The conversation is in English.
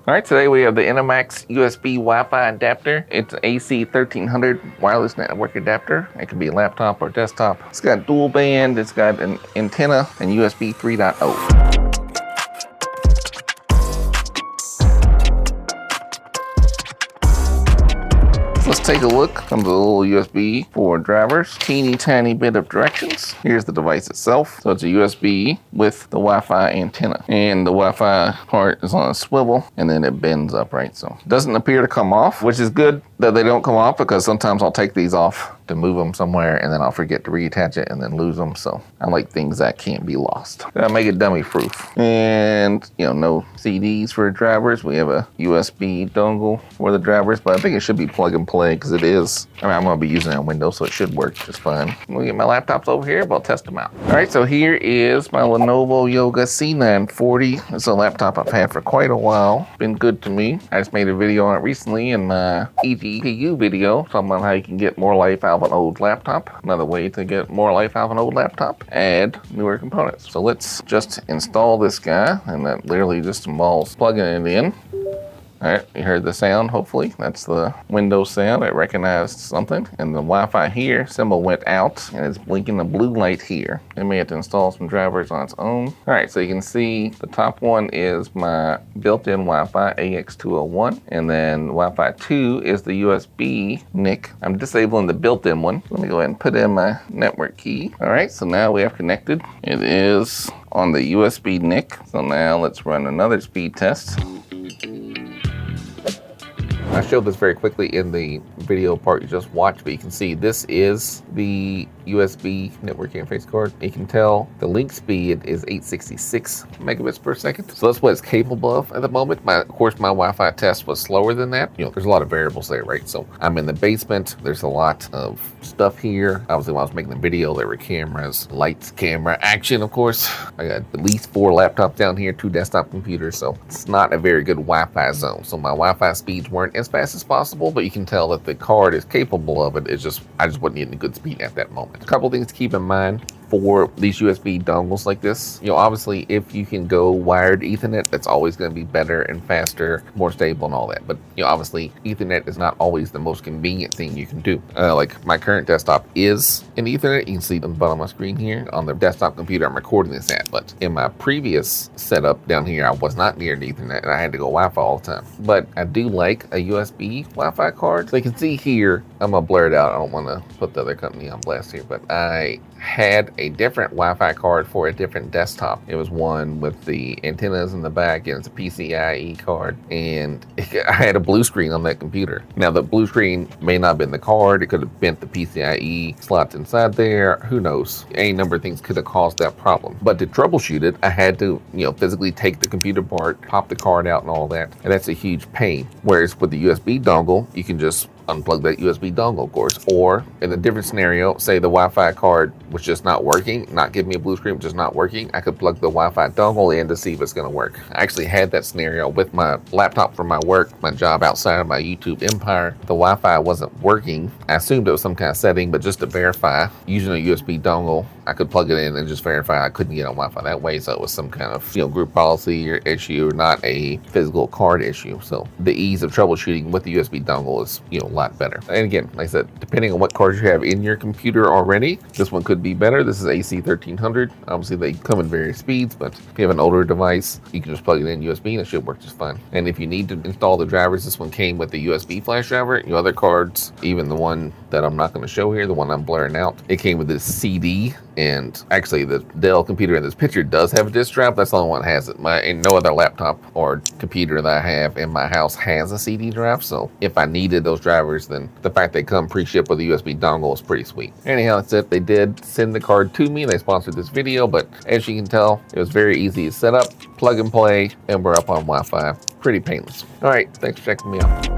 All right, today we have the Inamax USB Wi-Fi adapter. It's an AC1300 wireless network adapter. It can be a laptop or desktop. It's got dual band, it's got an antenna, and USB 3.0. Let's take a look. Comes with a little USB for drivers. Teeny tiny bit of directions. Here's the device itself. So it's a USB with the Wi-Fi antenna. And the Wi-Fi part is on a swivel and then it bends up, right? So it doesn't appear to come off, which is good that they don't come off because sometimes I'll take these off to move them somewhere and then I'll forget to reattach it and then lose them. So I like things that can't be lost. Gotta make it dummy proof. And no CDs for drivers. We have a USB dongle for the drivers, but I think it should be plug and play because it is. I'm gonna be using it on Windows, so it should work just fine. We'll get my laptops over here, but I'll test them out. All right, so here is my Lenovo Yoga C940. It's a laptop I've had for quite a while. Been good to me. I just made a video on it recently in my eGPU video, talking about how you can get more life out of an old laptop. Another way to get more life out of an old laptop, add newer components. So let's just install this guy, and that literally just involves plugging it in. All right, you heard the sound, hopefully. That's the Windows sound. It recognized something. And the Wi-Fi here symbol went out, and it's blinking the blue light here. It may have to install some drivers on its own. All right, so you can see the top one is my built-in Wi-Fi AX201, and then Wi-Fi 2 is the USB NIC. I'm disabling the built-in one. Let me go ahead and put in my network key. All right, so now we have connected. It is on the USB NIC. So now let's run another speed test. I showed this very quickly in the video part you just watched, but you can see this is the USB network interface card. You can tell the link speed is 866 megabits per second. So that's what it's capable of at the moment. Of course, my Wi-Fi test was slower than that. There's a lot of variables there, right? So I'm in the basement. There's a lot of stuff here. Obviously, when I was making the video, there were cameras, lights, camera, action, of course. I got at least 4 laptops down here, 2 desktop computers. So it's not a very good Wi-Fi zone. So my Wi-Fi speeds weren't as fast as possible, but you can tell that the card is capable of it. It's just, I just wasn't getting a good speed at that moment. A couple things to keep in mind for these USB dongles like this. Obviously, if you can go wired Ethernet, that's always going to be better and faster, more stable and all that. But obviously, Ethernet is not always the most convenient thing you can do. Like my current desktop is an Ethernet. You can see on the bottom of my screen here on the desktop computer I'm recording this at. But in my previous setup down here, I was not near the Ethernet and I had to go Wi-Fi all the time. But I do like a USB Wi-Fi card. So you can see here, I'm gonna blur it out. I don't want to put the other company on blast here, but I had a different Wi-Fi card for a different desktop. It was one with the antennas in the back, and it's a PCIe card, and I had a blue screen on that computer. Now the blue screen may not have been the card. It could have bent the PCIe slots inside there. Who knows? Any number of things could have caused that problem. But to troubleshoot it, I had to physically take the computer apart, pop the card out and all that, and that's a huge pain. Whereas with the USB dongle, you can just unplug that USB dongle, of course. Or in a different scenario, say the Wi-Fi card was just not working, not giving me a blue screen, just not working, I could plug the Wi-Fi dongle in to see if it's going to work. I actually had that scenario with my laptop for my work, my job outside of my YouTube empire. The Wi-Fi wasn't working. I assumed it was some kind of setting, but just to verify, using a USB dongle, I could plug it in and just verify I couldn't get on Wi-Fi that way. So it was some kind of group policy or issue, not a physical card issue. So the ease of troubleshooting with the USB dongle is a lot better. And again, like I said, depending on what cards you have in your computer already, this one could be better. This is AC1300. Obviously, they come in various speeds, but if you have an older device, you can just plug it in USB and it should work just fine. And if you need to install the drivers, this one came with the USB flash driver. Your other cards, even the one that I'm not going to show here, the one I'm blurring out, it came with this CD. And actually, the Dell computer in this picture does have a disk drive. That's the only one that has it. And no other laptop or computer that I have in my house has a CD drive. So if I needed those drivers, then the fact they come pre-shipped with a USB dongle is pretty sweet. Anyhow, that's it. They did send the card to me. They sponsored this video, but as you can tell, it was very easy to set up, plug and play, and we're up on Wi-Fi. Pretty painless. All right, thanks for checking me out.